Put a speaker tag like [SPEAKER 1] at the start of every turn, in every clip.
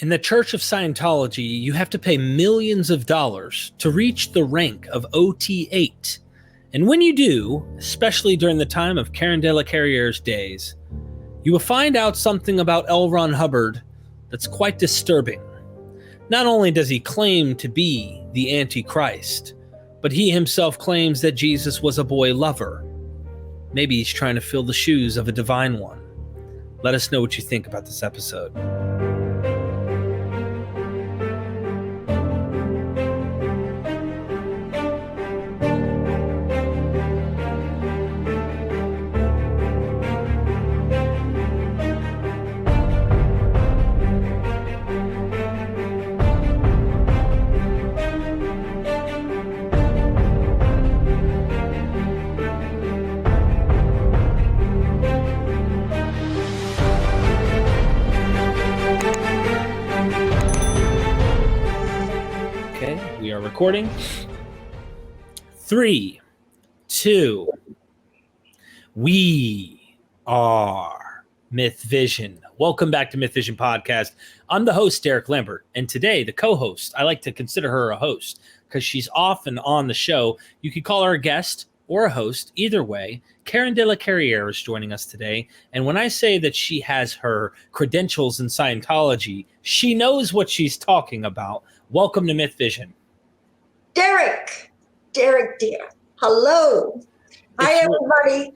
[SPEAKER 1] In the Church of Scientology, you have to pay millions of dollars to reach the rank of OT8. And when you do, especially during the time of Carriere's days, you will find out something about L. Ron Hubbard that's quite disturbing. Not only does he claim to be the Antichrist, but he himself claims that Jesus was a boy lover. Maybe he's trying to fill the shoes of a divine one. Let us know what you think about this episode. Recording. 3, 2. We are MythVision. Welcome back to MythVision Podcast. I'm the host, Derek Lambert, and today the co-host. I like to consider her a host because she's often on the show. You could call her a guest or a host. Either way, Carriere is joining us today. And when I say that she has her credentials in Scientology, she knows what she's talking about. Welcome to MythVision.
[SPEAKER 2] Derek dear. Hello. Hi, everybody.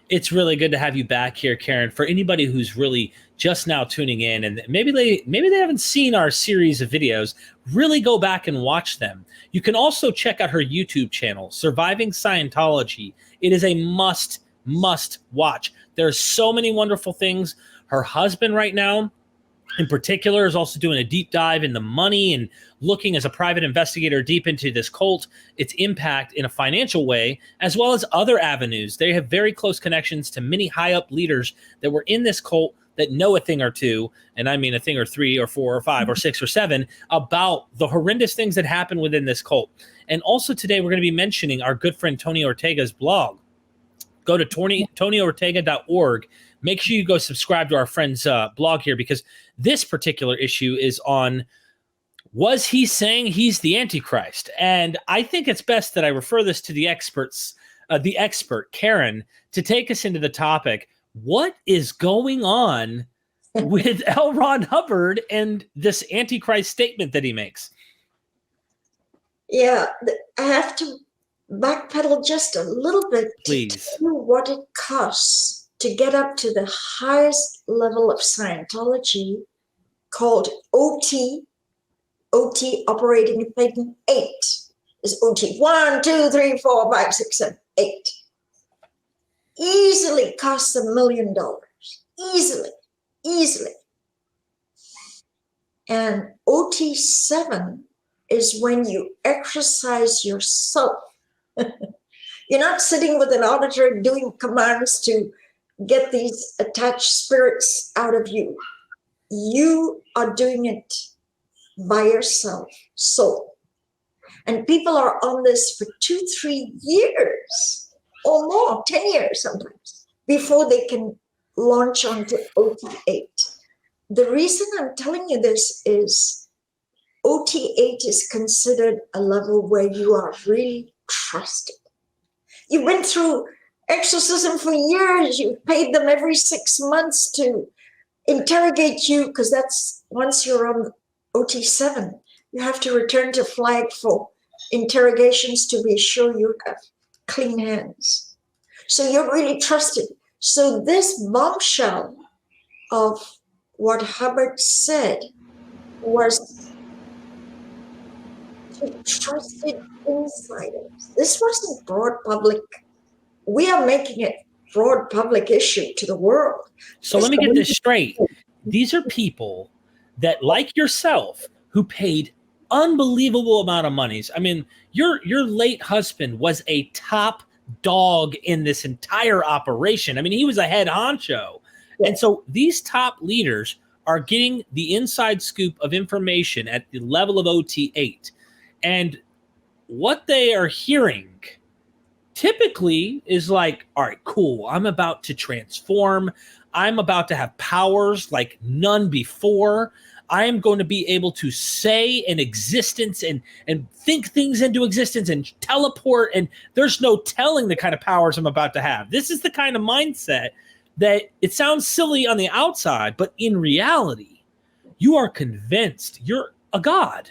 [SPEAKER 1] It's really good to have you back here, Karen. For anybody who's really just now tuning in and maybe they haven't seen our series of videos, really go back and watch them. You can also check out her YouTube channel, Surviving Scientology. It is a must watch. There's so many wonderful things. Her husband right now, in particular, is also doing a deep dive in the money and looking as a private investigator deep into this cult, its impact in a financial way, as well as other avenues. They have very close connections to many high-up leaders that were in this cult that know a thing or two, and I mean a thing or 3 or 4 or 5 or 6 or 7, about the horrendous things that happen within this cult. And also today we're going to be mentioning our good friend Tony Ortega's blog. Go to TonyOrtega.org. Make sure you go subscribe to our friend's blog here, because this particular issue is on, was he saying he's the Antichrist? And I think it's best that I refer this to the experts, the expert, Karen, to take us into the topic. What is going on with L. Ron Hubbard and this Antichrist statement that he makes?
[SPEAKER 2] Yeah, I have to backpedal just a little bit.
[SPEAKER 1] Please.
[SPEAKER 2] To tell you what it costs to get up to the highest level of Scientology, called OT operating thing 8. Is OT 1, 2, 3, 4, 5, 6, 7, 8. Easily costs $1 million. Easily. And OT 7 is when you exercise yourself. You're not sitting with an auditor doing commands to get these attached spirits out of you. You are doing it by yourself, soul. And people are on this for 2-3 years or more, 10 years sometimes, before they can launch onto OT8. The reason I'm telling you this is OT8 is considered a level where you are really trusted. You've been through exorcism for years. You've paid them every 6 months to interrogate you, because that's, once you're on OT7, you have to return to flag for interrogations to be sure you have clean hands. So you're really trusted. So this bombshell of what Hubbard said was to trusted insiders. This wasn't broad public. We are making it broad public issue to the world.
[SPEAKER 1] So let me get this straight. These are people that, like yourself, who paid unbelievable amount of monies. I mean, your late husband was a top dog in this entire operation. I mean, he was a head honcho.
[SPEAKER 2] Yes.
[SPEAKER 1] And so these top leaders are getting the inside scoop of information at the level of OT8. And what they are hearing typically is like, all right, cool, I'm about to transform. I'm about to have powers like none before. I am going to be able to say an existence and think things into existence and teleport. And there's no telling the kind of powers I'm about to have. This is the kind of mindset that it sounds silly on the outside, but in reality, you are convinced you're a god.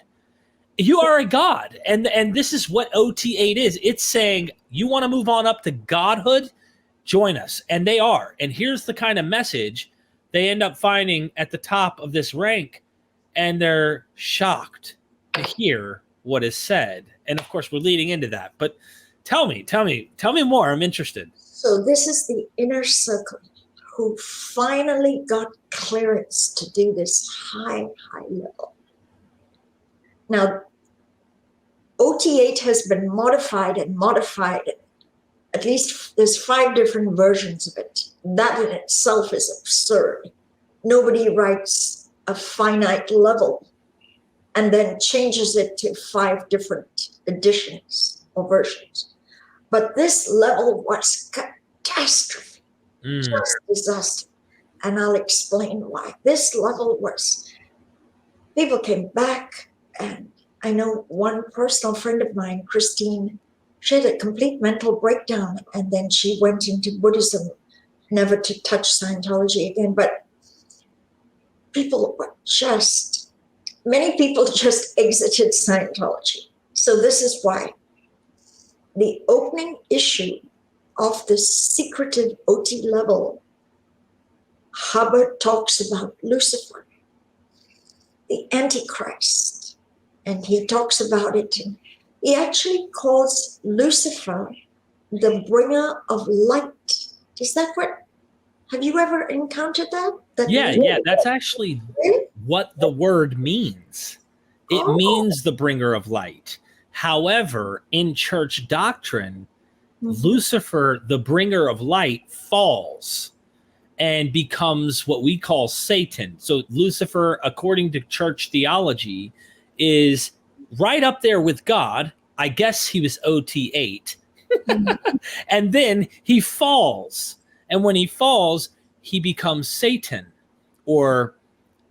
[SPEAKER 1] You are a god. And this is what OT8 is. It's saying, you want to move on up to godhood? Join us. And they are. And here's the kind of message they end up finding at the top of this rank. And they're shocked to hear what is said. And of course, we're leading into that. But tell me more. I'm interested.
[SPEAKER 2] So this is the inner circle who finally got clearance to do this high level. Now, OT8 has been modified. At least there's 5 different versions of it. That in itself is absurd. Nobody writes a finite level and then changes it to 5 different editions or versions. But this level was catastrophe, just disaster. And I'll explain why. This level was, people came back, and I know one personal friend of mine, Christine, she had a complete mental breakdown, and then she went into Buddhism, never to touch Scientology again. But people were many people just exited Scientology. So this is why the opening issue of the secretive OT level, Hubbard talks about Lucifer, the AntiChrist, and he talks about it. And he actually calls Lucifer the bringer of light. Is that what? Have you ever encountered that?
[SPEAKER 1] Yeah, that's actually what the word means. It means the bringer of light. However, in church doctrine, Lucifer, the bringer of light, falls and becomes what we call Satan. So Lucifer, according to church theology, is right up there with God. I guess he was OT8. And then he falls. And when he falls, he becomes Satan, or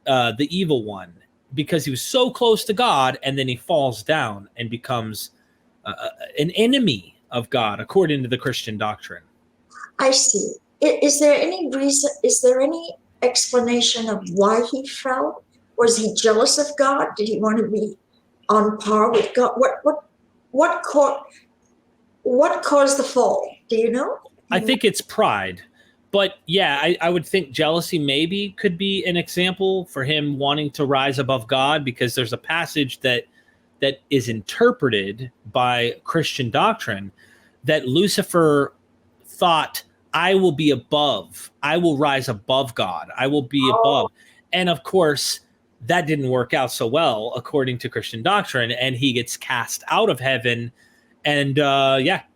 [SPEAKER 1] the evil one, because he was so close to God, and then he falls down and becomes an enemy of God, according to the Christian doctrine.
[SPEAKER 2] I see. Is there any reason, is there any explanation of why he fell? Was he jealous of God? Did he want to be on par with God? What caused the fall? Do you know?
[SPEAKER 1] I think it's pride. But yeah, I would think jealousy maybe could be an example for him wanting to rise above God, because there's a passage that is interpreted by Christian doctrine that Lucifer thought, I will be above, I will rise above God, I will be above. And of course, that didn't work out so well according to Christian doctrine, and he gets cast out of heaven. And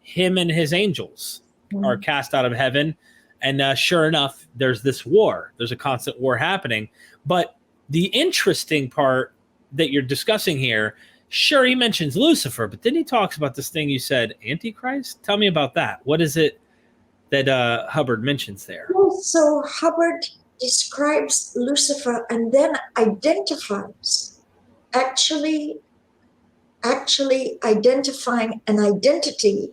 [SPEAKER 1] him and his angels are cast out of heaven. And sure enough, there's this war. There's a constant war happening. But the interesting part that you're discussing here, sure, he mentions Lucifer, but then he talks about this thing you said, Antichrist. Tell me about that. What is it that Hubbard mentions there?
[SPEAKER 2] Well, so Hubbard describes Lucifer and then identifies, actually identifying an identity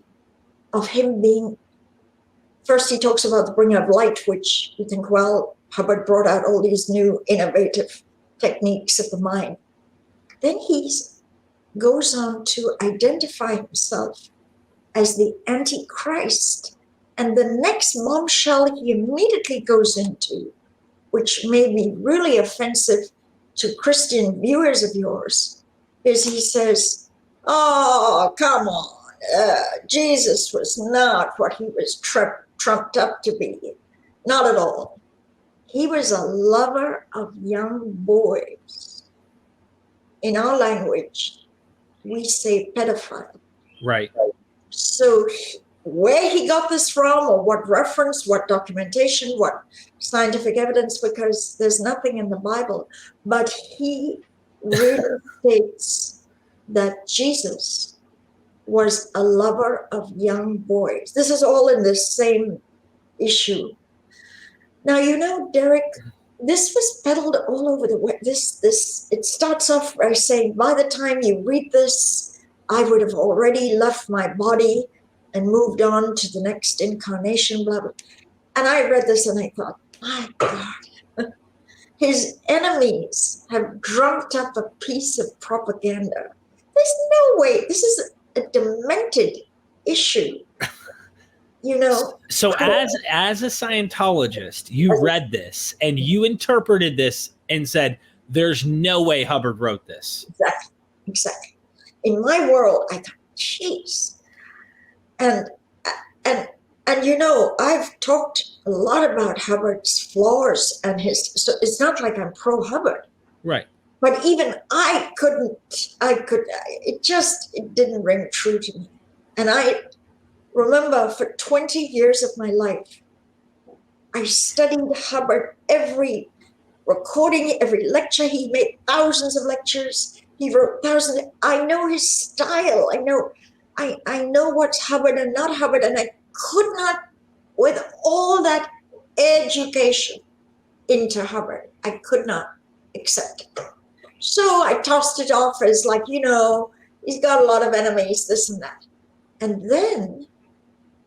[SPEAKER 2] of him being. First, he talks about the bringer of light, which you think, well, Hubbard brought out all these new innovative techniques of the mind. Then he goes on to identify himself as the Antichrist. And the next bombshell he immediately goes into, which may be really offensive to Christian viewers of yours, is he says, oh, come on, Jesus was not what he was trumped up to be. Not at all. He was a lover of young boys. In our language, we say pedophile.
[SPEAKER 1] Right.
[SPEAKER 2] So where he got this from, or what reference, what documentation, what scientific evidence, because there's nothing in the Bible, but he really states that Jesus was a lover of young boys. This is all in the same issue. Now, you know, Derek, this was peddled all over the web. It starts off by saying, by the time you read this, I would have already left my body and moved on to the next incarnation, blah, blah. And I read this and I thought, my God, his enemies have drummed up a piece of propaganda. There's no way. This is a demented issue. You know.
[SPEAKER 1] So as a Scientologist, you read this and you interpreted this and said, there's no way Hubbard wrote this.
[SPEAKER 2] Exactly. In my world, I thought, jeez. And you know, I've talked a lot about Hubbard's flaws and so it's not like I'm pro Hubbard.
[SPEAKER 1] Right.
[SPEAKER 2] But even it didn't ring true to me. And I remember for 20 years of my life, I studied Hubbard, every recording, every lecture. He made thousands of lectures. He wrote thousands. I know his style. I know what's Hubbard and not Hubbard. And I could not, with all that education into Hubbard, I could not accept it. So I tossed it off as like, you know, he's got a lot of enemies, this and that. And then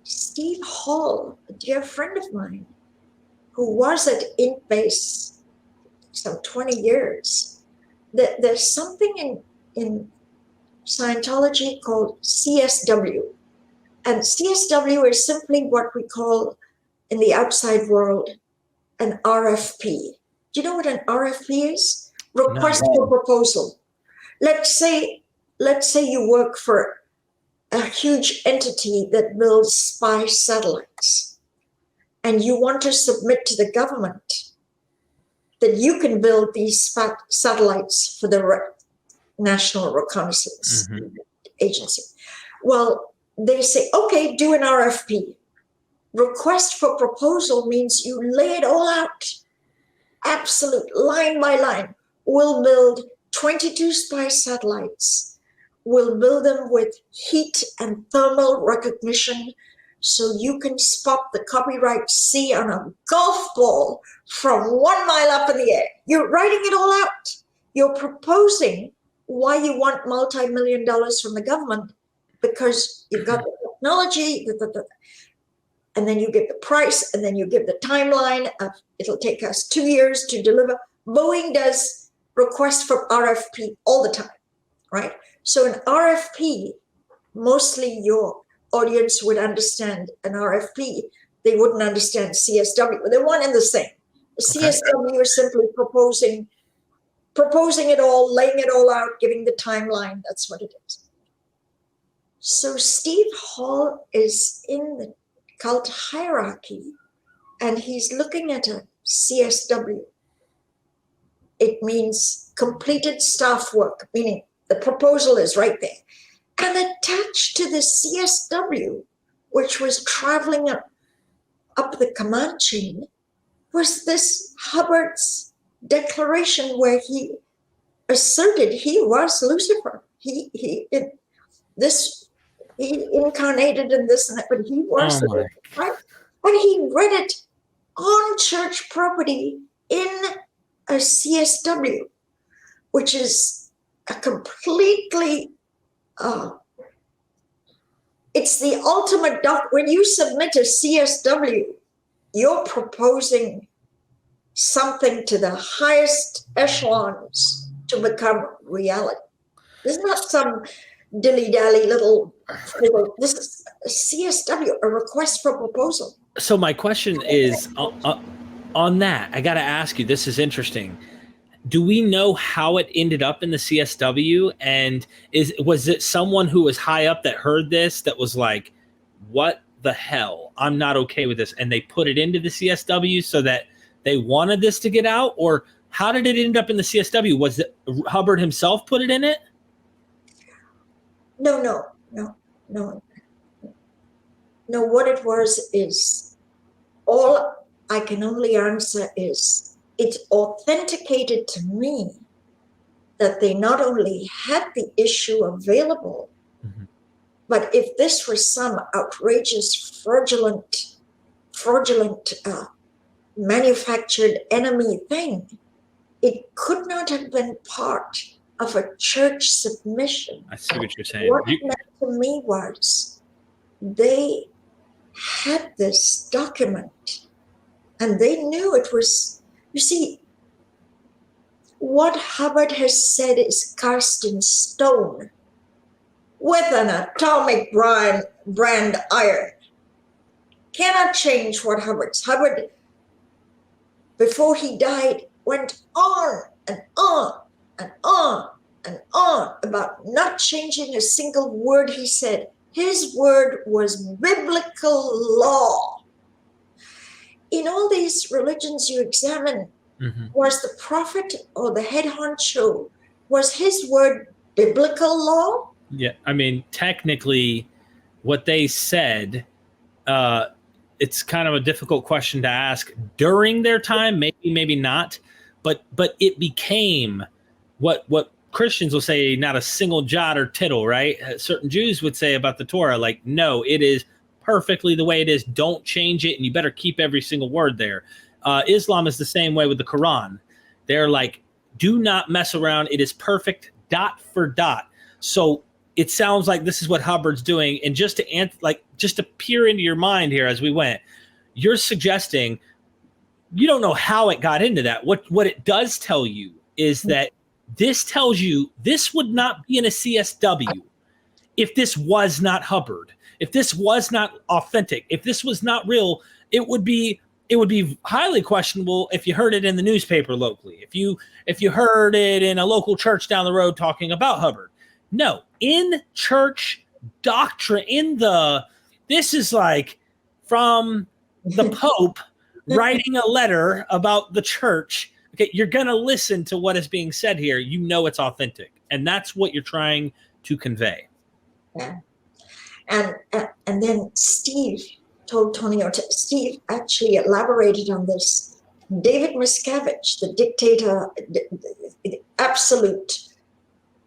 [SPEAKER 2] Steve Hall, a dear friend of mine, who was at IntBase some 20 years, there's something in Scientology called CSW. And CSW is simply what we call in the outside world an RFP. Do you know what an RFP is? Request for proposal. Let's say you work for a huge entity that builds spy satellites, and you want to submit to the government that you can build these satellites for the National Reconnaissance Agency. Well, they say, okay, do an RFP. Request for proposal means you lay it all out, absolute line by line. We'll build 22 spy satellites. We'll build them with heat and thermal recognition so you can spot the copyright C on a golf ball from 1 mile up in the air. You're writing it all out. You're proposing why you want multi-million dollars from the government because you've got the technology, and then you give the price, and then you give the timeline of it'll take us 2 years to deliver. Boeing does request for RFP all the time, right? So an RFP, mostly your audience would understand an RFP. They wouldn't understand CSW. They're one and the same. CSW is simply proposing it all, laying it all out, giving the timeline. That's what it is. So Steve Hall is in the cult hierarchy, and he's looking at a CSW. It means completed staff work, meaning the proposal is right there. And attached to the CSW, which was traveling up the command chain, was this Hubbard's declaration where he asserted he was Lucifer. He incarnated in this and that, but he was right. And he read it on church property in a CSW, which is a completely it's the ultimate when you submit a CSW, you're proposing something to the highest echelons to become reality. This is not some dilly-dally little, this is a CSW, a request for proposal.
[SPEAKER 1] So my question is, on that, I got to ask you, this is interesting. Do we know how it ended up in the CSW? And was it someone who was high up that heard this that was like, what the hell? I'm not okay with this. And they put it into the CSW so that they wanted this to get out? Or how did it end up in the CSW? Was it Hubbard himself put it in it?
[SPEAKER 2] No. What it was is, all I can only answer is, it authenticated to me that they not only had the issue available, but if this was some outrageous, fraudulent manufactured enemy thing. It could not have been part of a church submission.
[SPEAKER 1] I see what you're saying.
[SPEAKER 2] What it meant to me was they had this document and they knew it was, you see, what Hubbard has said is cast in stone with an atomic brand iron. Cannot change what Hubbard, before he died, went on and on and on and on about not changing a single word he said. His word was biblical law. In all these religions you examine, was the prophet or the head honcho, was his word biblical law?
[SPEAKER 1] Yeah, I mean, technically, what they said, it's kind of a difficult question to ask during their time. Maybe not, but it became what Christians will say, not a single jot or tittle, right? Certain Jews would say about the Torah, like, no, it is perfectly the way it is. Don't change it, and you better keep every single word there. Islam is the same way with the Quran. They're like, do not mess around. It is perfect, dot for dot. So it sounds like this is what Hubbard's doing. And just to peer into your mind here as we went, you're suggesting you don't know how it got into that. What it does tell you is that this tells you this would not be in a CSW if this was not Hubbard, if this was not authentic, if this was not real. It would be highly questionable if you heard it in the newspaper locally, if you heard it in a local church down the road talking about Hubbard. No, in church doctrine, this is like from the Pope writing a letter about the church. Okay, you're going to listen to what is being said here. You know it's authentic, and that's what you're trying to convey.
[SPEAKER 2] Yeah. And then Steve told Tony, Steve actually elaborated on this. David Miscavige, the dictator, the absolute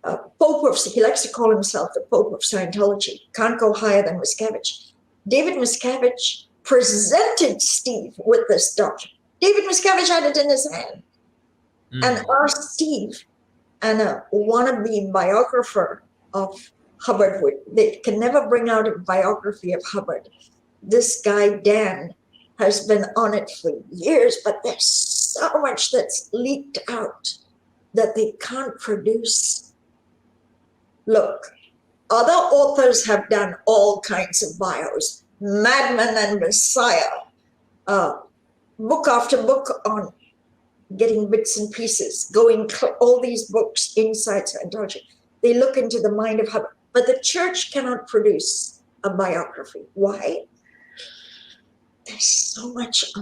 [SPEAKER 2] Pope of, he likes to call himself the Pope of Scientology, can't go higher than Miscavige. David Miscavige presented Steve with this document. David Miscavige had it in his hand and asked Steve, and a wannabe biographer of Hubbard, they can never bring out a biography of Hubbard. This guy, Dan, has been on it for years, but there's so much that's leaked out that they can't produce. Look, other authors have done all kinds of bios, Madman and Messiah, book after book on getting bits and pieces, all these books inside Scientology. They look into the mind of Hubbard, but the church cannot produce a biography. Why? There's so much,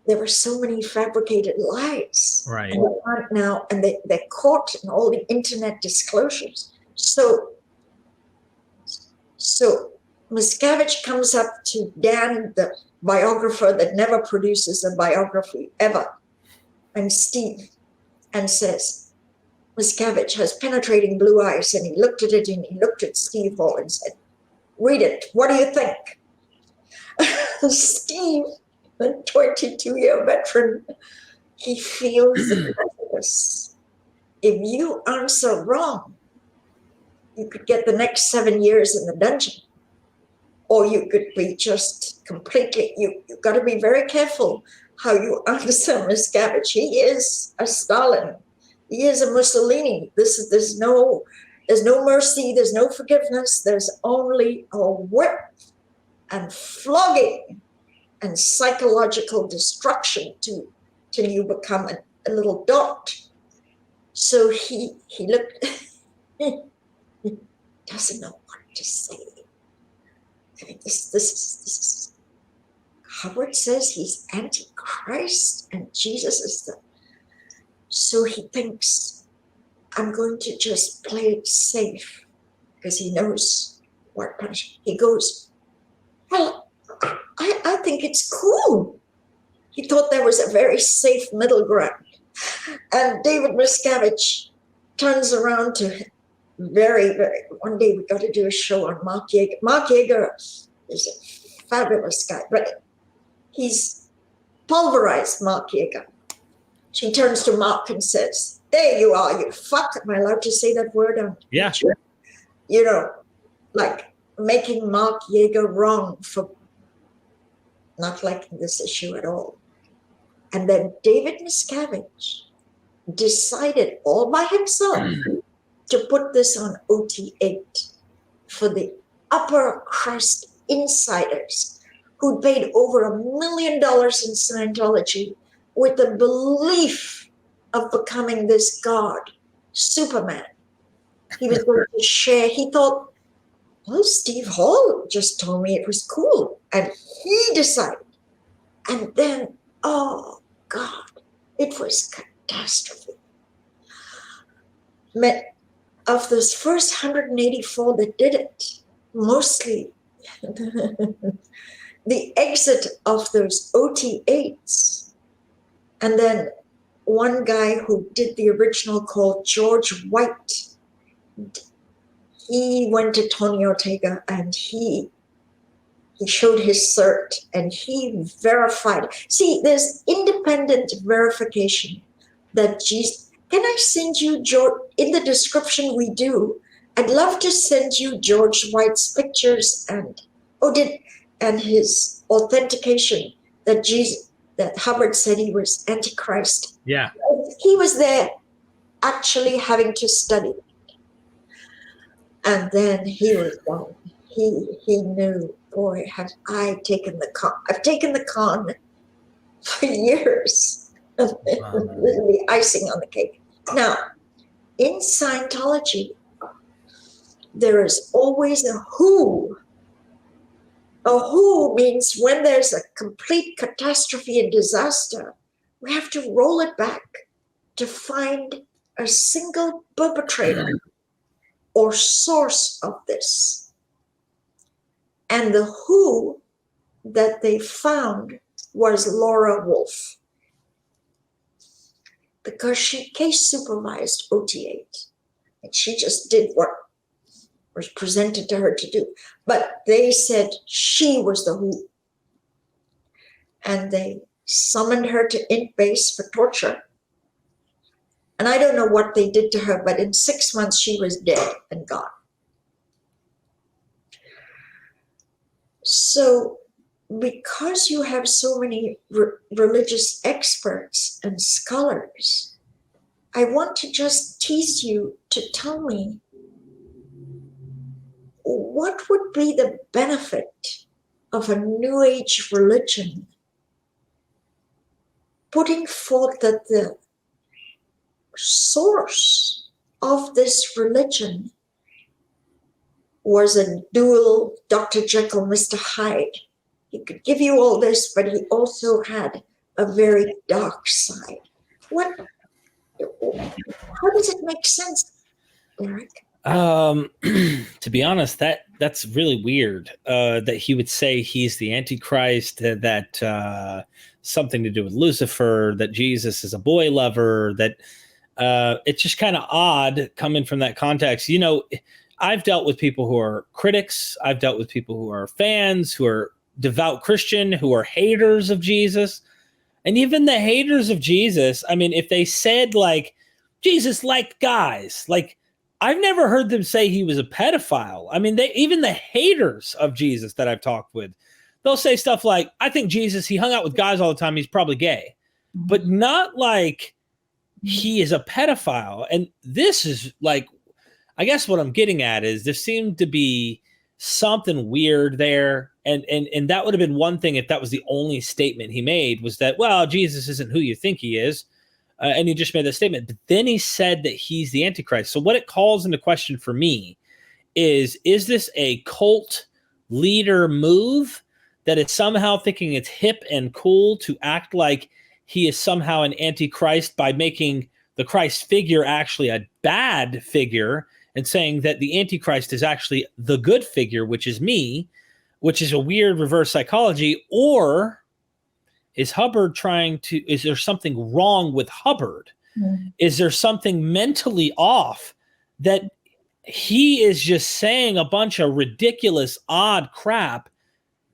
[SPEAKER 2] there were so many fabricated lies.
[SPEAKER 1] Right.
[SPEAKER 2] And they aren't now, and they're caught in all the internet disclosures. So Miscavige comes up to Dan, the biographer that never produces a biography ever, and Steve, and says, Miscavige has penetrating blue eyes, and he looked at it, and he looked at Steve Hall and said, read it, what do you think? Steve, a 22-year veteran, he feels the prejudice. If you answer wrong, you could get the next 7 years in the dungeon, or you could be just completely, you've got to be very careful how you answer Miscavige. He is a Stalin. He is a Mussolini. There's no mercy, there's no forgiveness, there's only a whip and flogging and psychological destruction till you become a little dot. So he looked, he doesn't know what to say. I mean, this is Hubbard says he's Antichrist and Jesus is so he thinks, I'm going to just play it safe because he knows what punishment. He goes, well, I think it's cool. He thought there was a very safe middle ground. And David Miscavige turns around to him one day we got to do a show on Marc Yager. Marc Yager is a fabulous guy, but he's pulverized Marc Yager. She turns to Marc and says, there you are, you fuck. Am I allowed to say that word?
[SPEAKER 1] Yeah.
[SPEAKER 2] You know, like making Marc Yager wrong for not liking this issue at all. And then David Miscavige decided all by himself to put this on OT8 for the upper crust insiders who paid over $1 million in Scientology with the belief of becoming this god, Superman. He was going to share. He thought, well, Steve Hall just told me it was cool. And he decided. And then, oh, God, it was catastrophe. Of those first 184 that did it, mostly the exit of those OT8s, and then one guy who did the original called George White, he went to Tony Ortega and he showed his cert and he verified. See, there's independent verification that Jesus. Can I send you, George, in the description we do, I'd love to send you George White's pictures and his authentication that Hubbard said he was Antichrist.
[SPEAKER 1] Yeah.
[SPEAKER 2] He was there actually having to study. And then he was gone. He knew, boy, have I taken the con. I've taken the con for years. Literally icing on the cake. Now, in Scientology, there is always a who. A who means when there's a complete catastrophe and disaster, we have to roll it back to find a single perpetrator or source of this. And the who that they found was Laura Wolfe, because she case supervised OT8 and she just did what was presented to her to do. But they said she was the who. And they summoned her to Int Base for torture. And I don't know what they did to her, but in 6 months she was dead and gone. So because you have so many religious experts and scholars, I want to just tease you to tell me what would be the benefit of a New Age religion putting forth that the source of this religion was a dual Dr. Jekyll, Mr. Hyde. He could give you all this, but he also had a very dark side. How does it make sense, Eric?
[SPEAKER 1] To be honest, that's really weird. That he would say he's the Antichrist, that something to do with Lucifer, that Jesus is a boy lover, that it's just kind of odd coming from that context. You know, I've dealt with people who are critics. I've dealt with people who are fans, who are devout Christian, who are haters of Jesus. And even the haters of Jesus, I mean, if they said like Jesus liked guys, like I've never heard them say he was a pedophile. I mean, even the haters of Jesus that I've talked with, they'll say stuff like, I think Jesus, he hung out with guys all the time. He's probably gay, but not like he is a pedophile. And this is like, I guess what I'm getting at is there seemed to be something weird there. And that would have been one thing if that was the only statement he made, was that, well, Jesus isn't who you think he is. And he just made that statement. But then he said that he's the Antichrist. So what it calls into question for me is this a cult leader move that is somehow thinking it's hip and cool to act like he is somehow an Antichrist by making the Christ figure actually a bad figure and saying that the Antichrist is actually the good figure, which is me, which is a weird reverse psychology? Or is Hubbard is there something wrong with Hubbard? Mm-hmm. Is there something mentally off that he is just saying a bunch of ridiculous, odd crap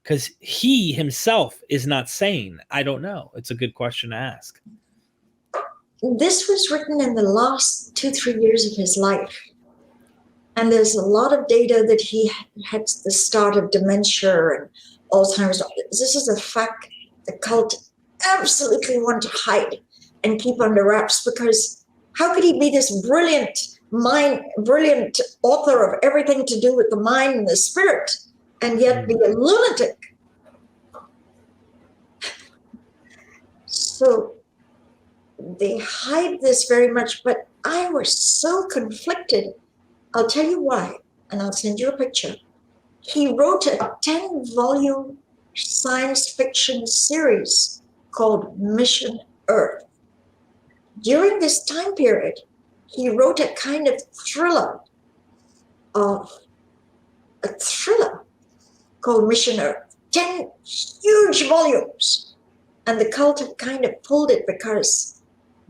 [SPEAKER 1] Because he himself is not sane. I don't know. It's a good question to ask.
[SPEAKER 2] This was written in the last 2-3 years of his life. And there's a lot of data that he had the start of dementia and Alzheimer's. This is a fact the cult absolutely want to hide and keep under wraps, because how could he be this brilliant author of everything to do with the mind and the spirit, and yet be a lunatic? So they hide this very much, but I was so conflicted. I'll tell you why, and I'll send you a picture. He wrote a 10-volume science fiction series called Mission Earth. During this time period, he wrote a kind of thriller called Mission Earth, 10 huge volumes. And the cult have kind of pulled it because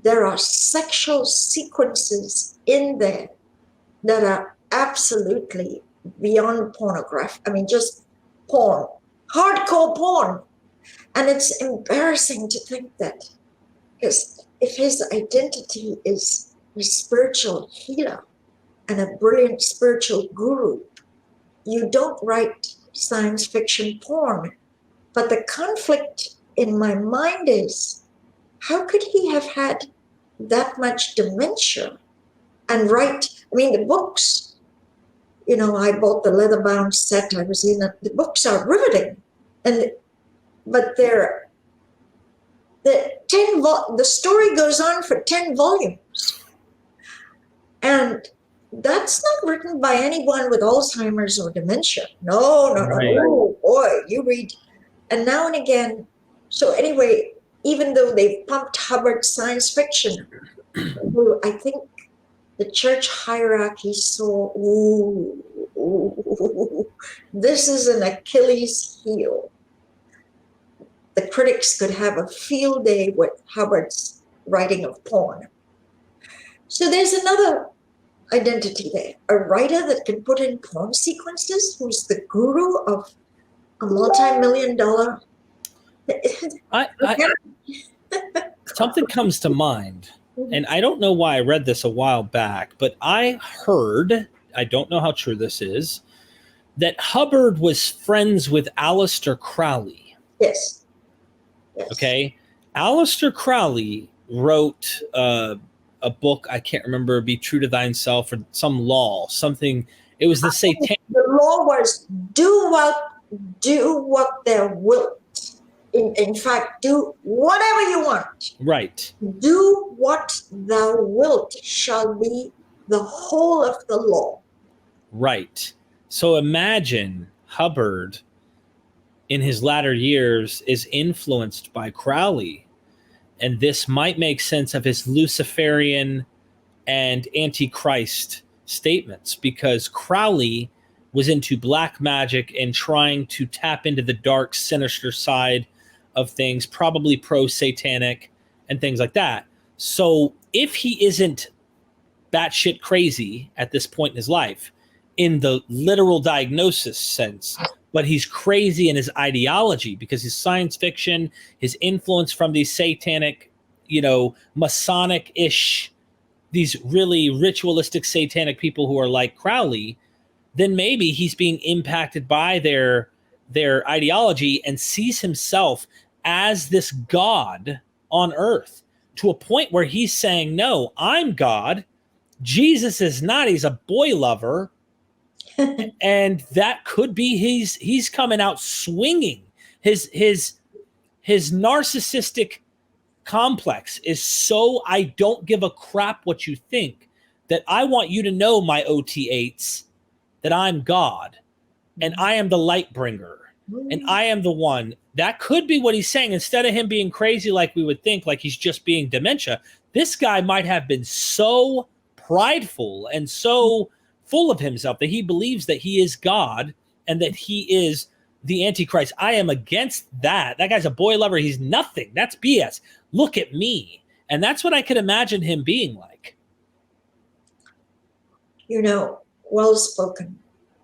[SPEAKER 2] there are sexual sequences in there that are absolutely beyond pornography. I mean, just porn, hardcore porn. And it's embarrassing to think that, because if his identity is a spiritual healer and a brilliant spiritual guru, you don't write science fiction porn. But the conflict in my mind is, how could he have had that much dementia and write? I mean, the books, I bought the leather-bound set. I was in it. The books are riveting, but the story goes on for 10 volumes, and that's not written by anyone with Alzheimer's or dementia. No.
[SPEAKER 1] Right.
[SPEAKER 2] Oh boy, you read, and now and again. So anyway, even though they've pumped Hubbard science fiction, I think the church hierarchy saw, this is an Achilles heel. The critics could have a field day with Hubbard's writing of porn. So there's another identity there, a writer that can put in porn sequences, who's the guru of a multi-million-dollar.
[SPEAKER 1] Something comes to mind, and I don't know why I read this a while back, but I heard, I don't know how true this is, that Hubbard was friends with Aleister Crowley.
[SPEAKER 2] Yes.
[SPEAKER 1] Okay. Aleister Crowley wrote a book, I can't remember, Be True to Thyself, or some law, something. It was the satanic.
[SPEAKER 2] The law was do what thou wilt. In fact, do whatever you want.
[SPEAKER 1] Right.
[SPEAKER 2] Do what thou wilt shall be the whole of the law.
[SPEAKER 1] Right. So imagine Hubbard in his latter years is influenced by Crowley, and this might make sense of his Luciferian and AntiChrist statements, because Crowley was into black magic and trying to tap into the dark, sinister side of things, probably pro-satanic and things like that. So if he isn't batshit crazy at this point in his life, in the literal diagnosis sense, but he's crazy in his ideology, because his science fiction, his influence from these satanic, Masonic-ish, these really ritualistic satanic people who are like Crowley, then maybe he's being impacted by their ideology and sees himself as this God on earth, to a point where he's saying, no, I'm God. Jesus is not. He's a boy lover. And that could be he's coming out swinging. His narcissistic complex is so, I don't give a crap what you think, that I want you to know, my OT8s, that I'm God and I am the light bringer and I am the one. That could be what he's saying. Instead of him being crazy like we would think, like he's just being dementia, this guy might have been so prideful and so full of himself that he believes that he is God and that he is the Antichrist. I am against that. That guy's a boy lover. He's nothing. That's BS. Look at me. And that's what I could imagine him being like.
[SPEAKER 2] Well spoken.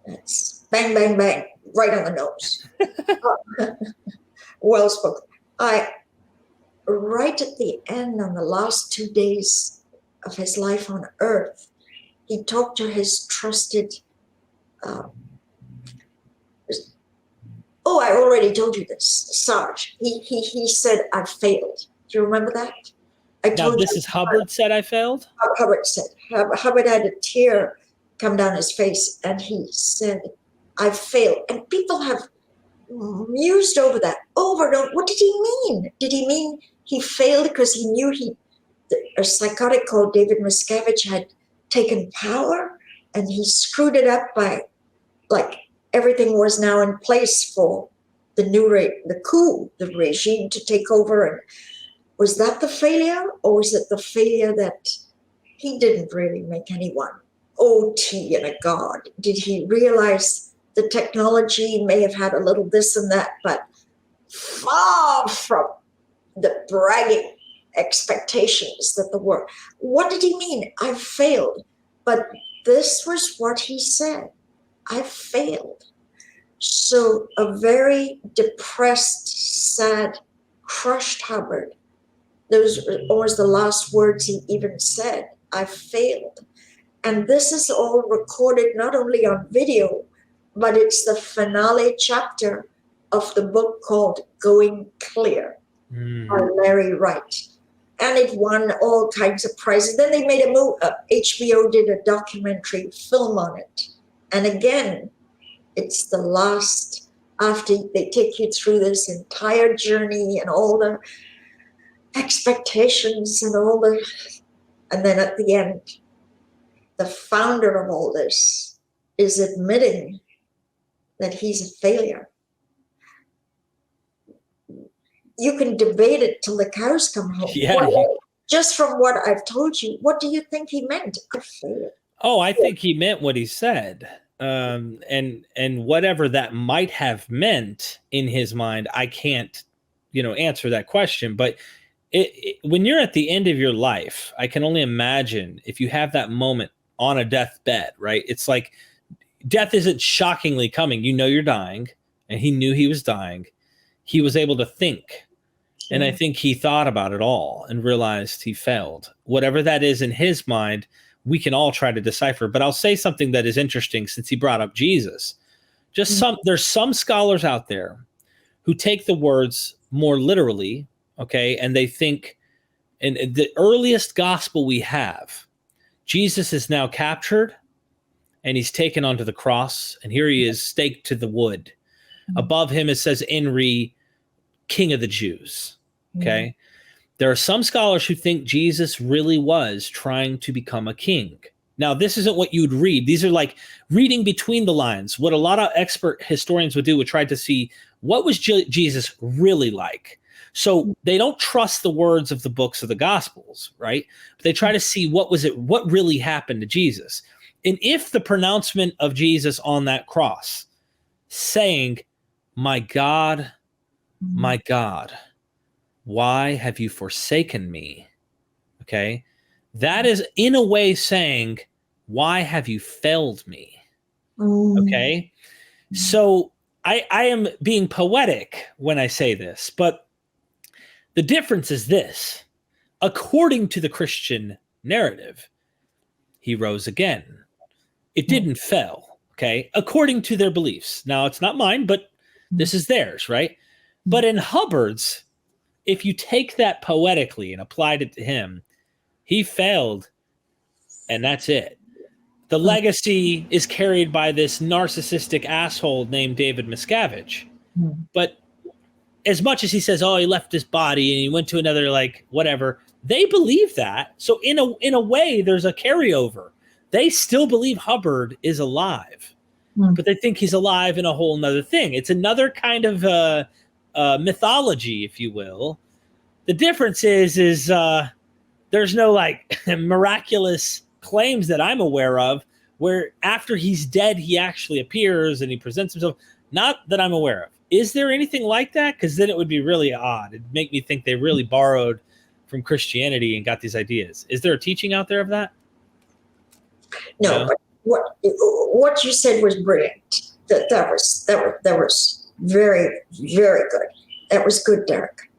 [SPEAKER 2] That's Bang, bang, bang, right on the nose. Well spoken. Right at the end, on the last 2 days of his life on earth, he talked to his trusted, I already told you this, Sarge. He said, I failed. Do you remember that?
[SPEAKER 1] Now, this is Hubbard said I failed?
[SPEAKER 2] Hubbard said. Hubbard had a tear come down his face, and he said, I failed. And people have mused over that over and over. What did he mean? Did he mean he failed because he knew a psychotic called David Miscavige had taken power, and he screwed it up by, like, everything was now in place for the coup, the regime to take over? And was that the failure, or was it the failure that he didn't really make anyone OT and a god? Did he realize the technology may have had a little this and that, but far from the bragging expectations that the world? What did he mean? I failed. But this was what he said. I failed. So a very depressed, sad, crushed Hubbard, those were almost the last words he even said. I failed. And this is all recorded not only on video, but it's the finale chapter of the book called Going Clear by Larry Wright. And it won all kinds of prizes. Then they made a movie. HBO did a documentary film on it. And again, it's the last, after they take you through this entire journey and all the expectations and and then at the end, the founder of all this is admitting that he's a failure. You can debate it till the cows come home.
[SPEAKER 1] Yeah.
[SPEAKER 2] Just from what I've told you, what do you think he meant? I failed.
[SPEAKER 1] Oh, I think he meant what he said. And whatever that might have meant in his mind, I can't, answer that question. But when you're at the end of your life, I can only imagine if you have that moment on a deathbed, right? It's like death isn't shockingly coming. You're dying, and he knew he was dying. He was able to think. And I think he thought about it all and realized he failed. Whatever that is in his mind, we can all try to decipher. But I'll say something that is interesting since he brought up Jesus. There's some scholars out there who take the words more literally, okay? And they think in the earliest gospel we have, Jesus is now captured and he's taken onto the cross, and here he is staked to the wood. Above him, it says, Enri, King of the Jews. Okay. There are some scholars who think Jesus really was trying to become a king. Now, this isn't what you'd read. These are like reading between the lines. What a lot of expert historians would do would try to see what was Jesus really like. So they don't trust the words of the books of the Gospels, right? But they try to see what really happened to Jesus. And if the pronouncement of Jesus on that cross saying, my God, why have you forsaken me? Okay. That is in a way saying, why have you failed me? Okay. So I am being poetic when I say this, but the difference is this. According to the Christian narrative, he rose again. It didn't fail. Okay. According to their beliefs. Now, it's not mine, but this is theirs, right? But in Hubbard's, if you take that poetically and applied it to him, he failed, and that's it. The legacy is carried by this narcissistic asshole named David Miscavige. But as much as he says, he left his body and he went to another, whatever, they believe that. So in a way, there's a carryover. They still believe Hubbard is alive, but they think he's alive in a whole nother thing. It's another kind of mythology, if you will. The difference is there's no miraculous claims that I'm aware of where after he's dead he actually appears and he presents himself. Not that I'm aware of. Is there anything like that? Because then it would be really odd. It'd make me think they really borrowed from Christianity and got these ideas. Is there a teaching out there of that?
[SPEAKER 2] No, but what you said was brilliant. That was very, very good. That was good, Derek.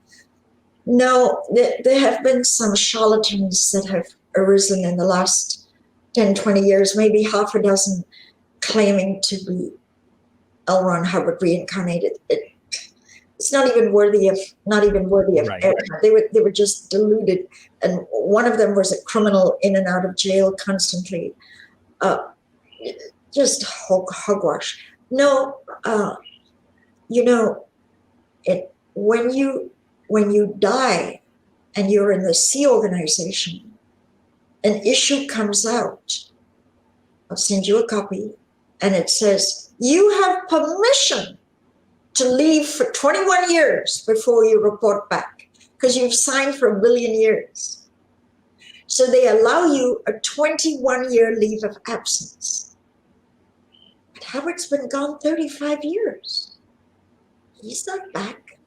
[SPEAKER 2] No, there have been some charlatans that have arisen in the last 10, 20 years, maybe half a dozen, claiming to be L. Ron Hubbard reincarnated. It's not even worthy of
[SPEAKER 1] Right.
[SPEAKER 2] air. They were just deluded, and one of them was a criminal in and out of jail constantly. Just hogwash. No, when you die and you're in the C organization, an issue comes out. I'll send you a copy, and it says you have permission to leave for 21 years before you report back, because you've signed for 1 billion years. So they allow you a 21-year leave of absence. But Hubbard's been gone 35 years. He's not back.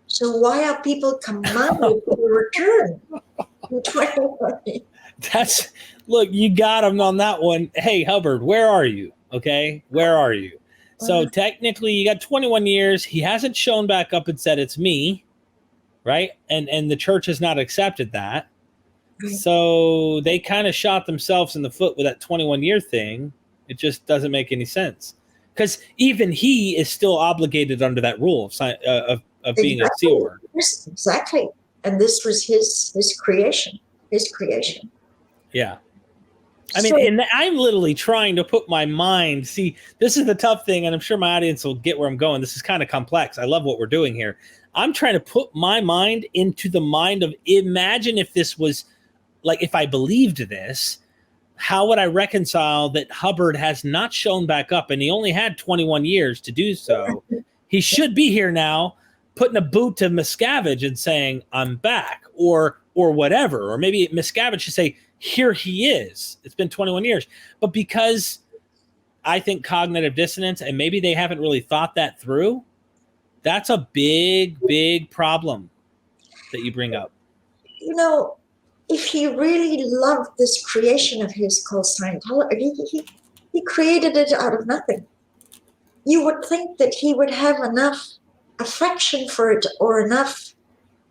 [SPEAKER 2] So why are people commanded to return in 21 years?
[SPEAKER 1] Look, you got him on that one. Hey, Hubbard, where are you? Okay, where are you? So technically, you got 21 years. He hasn't shown back up and said it's me, right? And the church has not accepted that. So they kind of shot themselves in the foot with that 21-year thing. It just doesn't make any sense, because even he is still obligated under that rule of being a seer.
[SPEAKER 2] Exactly, and this was his creation.
[SPEAKER 1] Yeah. I mean, and I'm literally trying to put my mind. See, this is the tough thing, and I'm sure my audience will get where I'm going. This is kind of complex. I love what we're doing here. I'm trying to put my mind into the mind of, imagine if this was, like, if I believed this, how would I reconcile that Hubbard has not shown back up, and he only had 21 years to do so? He should be here now, putting a boot to Miscavige and saying, I'm back, or whatever. Or maybe Miscavige should say, here he is. It's been 21 years. But because I think cognitive dissonance, and maybe they haven't really thought that through, that's a big, big problem that you bring up.
[SPEAKER 2] If he really loved this creation of his called Scientology, he created it out of nothing. You would think that he would have enough affection for it, or enough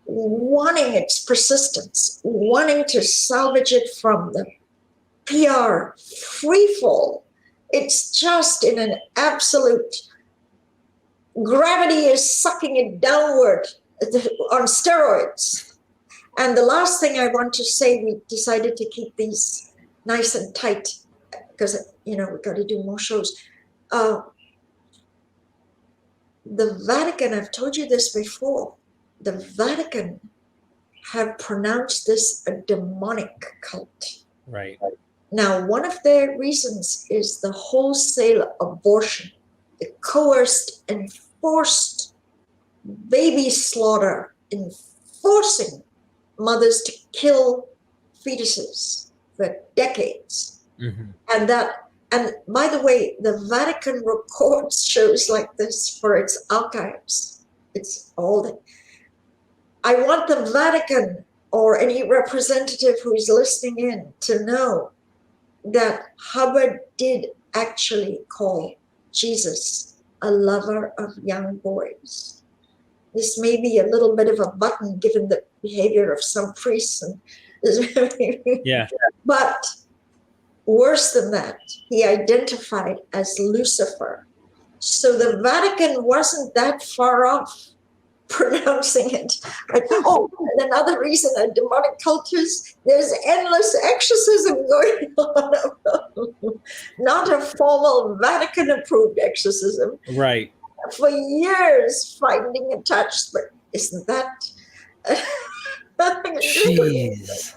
[SPEAKER 2] wanting its persistence, wanting to salvage it from the PR freefall. It's just in an absolute, gravity is sucking it downward on steroids. And the last thing I want to say, we decided to keep these nice and tight because, we've got to do more shows. The Vatican, I've told you this before, the Vatican have pronounced this a demonic cult.
[SPEAKER 1] Right.
[SPEAKER 2] Now, one of their reasons is the wholesale abortion, the coerced, enforced baby slaughter, enforcing mothers to kill fetuses for decades.
[SPEAKER 1] Mm-hmm.
[SPEAKER 2] And by the way, the Vatican records shows like this for its archives. It's all that. I want the Vatican or any representative who's listening in to know that Hubbard did actually call Jesus a lover of young boys. This may be a little bit of a button given the behavior of some priests.
[SPEAKER 1] Yeah.
[SPEAKER 2] But worse than that, he identified as Lucifer. So the Vatican wasn't that far off pronouncing it. And another reason a demonic cult is there's endless exorcism going on. Not a formal Vatican-approved exorcism.
[SPEAKER 1] Right.
[SPEAKER 2] For years, finding a touch, but isn't that?
[SPEAKER 1] Jeez.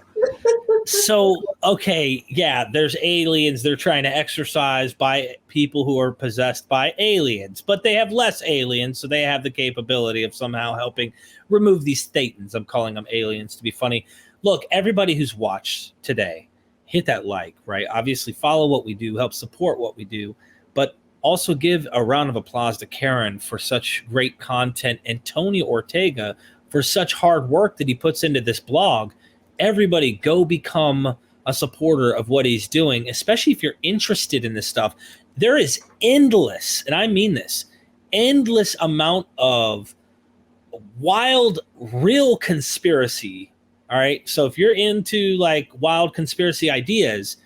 [SPEAKER 1] So, okay, yeah, there's aliens they're trying to exorcise by people who are possessed by aliens, but they have less aliens, so they have the capability of somehow helping remove these thetans. I'm calling them aliens to be funny. Look, everybody who's watched today, hit that like, right? Obviously, follow what we do, help support what we do, but also give a round of applause to Karen for such great content and Tony Ortega for such hard work that he puts into this blog. Everybody go become a supporter of what he's doing, especially if you're interested in this stuff. There is endless, and I mean this, endless amount of wild, real conspiracy. All right. So if you're into like wild conspiracy ideas,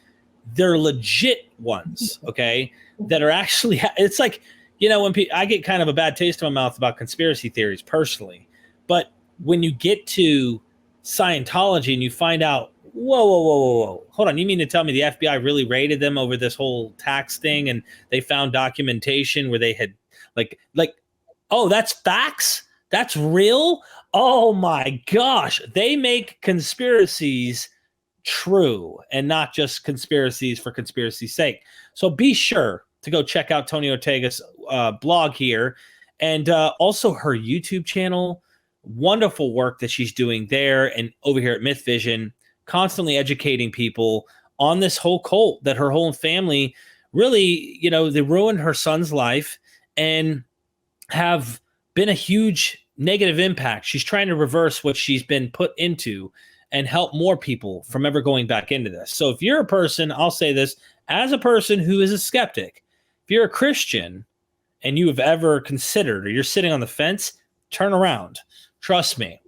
[SPEAKER 1] they're legit ones. Okay. That are actually, it's like, you know, when I get kind of a bad taste in my mouth about conspiracy theories personally, but when you get to Scientology and you find out, whoa, hold on, you mean to tell me the FBI really raided them over this whole tax thing and they found documentation where they had like, oh, that's facts? That's real? Oh my gosh. They make conspiracies true and not just conspiracies for conspiracy's sake. So be sure to go check out Tony Ortega's blog here, and also her YouTube channel. Wonderful work that she's doing there and over here at MythVision, constantly educating people on this whole cult that her whole family really, you know, they ruined her son's life and have been a huge negative impact. She's trying to reverse what she's been put into and help more people from ever going back into this. So if you're a person, I'll say this, as a person who is a skeptic, if you're a Christian and you have ever considered, or you're sitting on the fence, turn around. Trust me.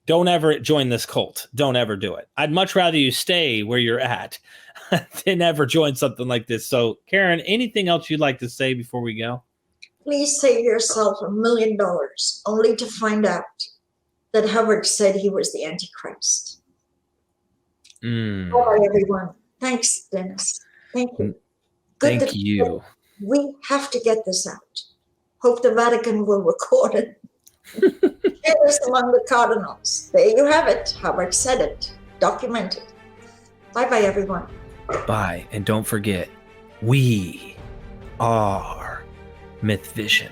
[SPEAKER 1] Don't ever join this cult. Don't ever do it. I'd much rather you stay where you're at than ever join something like this. So, Karen, anything else you'd like to say before we go? Please
[SPEAKER 2] save yourself $1 million only to find out that Hubbard said he was the Antichrist. Bye, everyone. Thanks, Dennis. Thank you.
[SPEAKER 1] Thank you.
[SPEAKER 2] We have to get this out. Hope the Vatican will record it. Get us among the cardinals. There you have it. Hubbard said it. Documented. Bye-bye, everyone.
[SPEAKER 1] Bye. And don't forget, we are MythVision.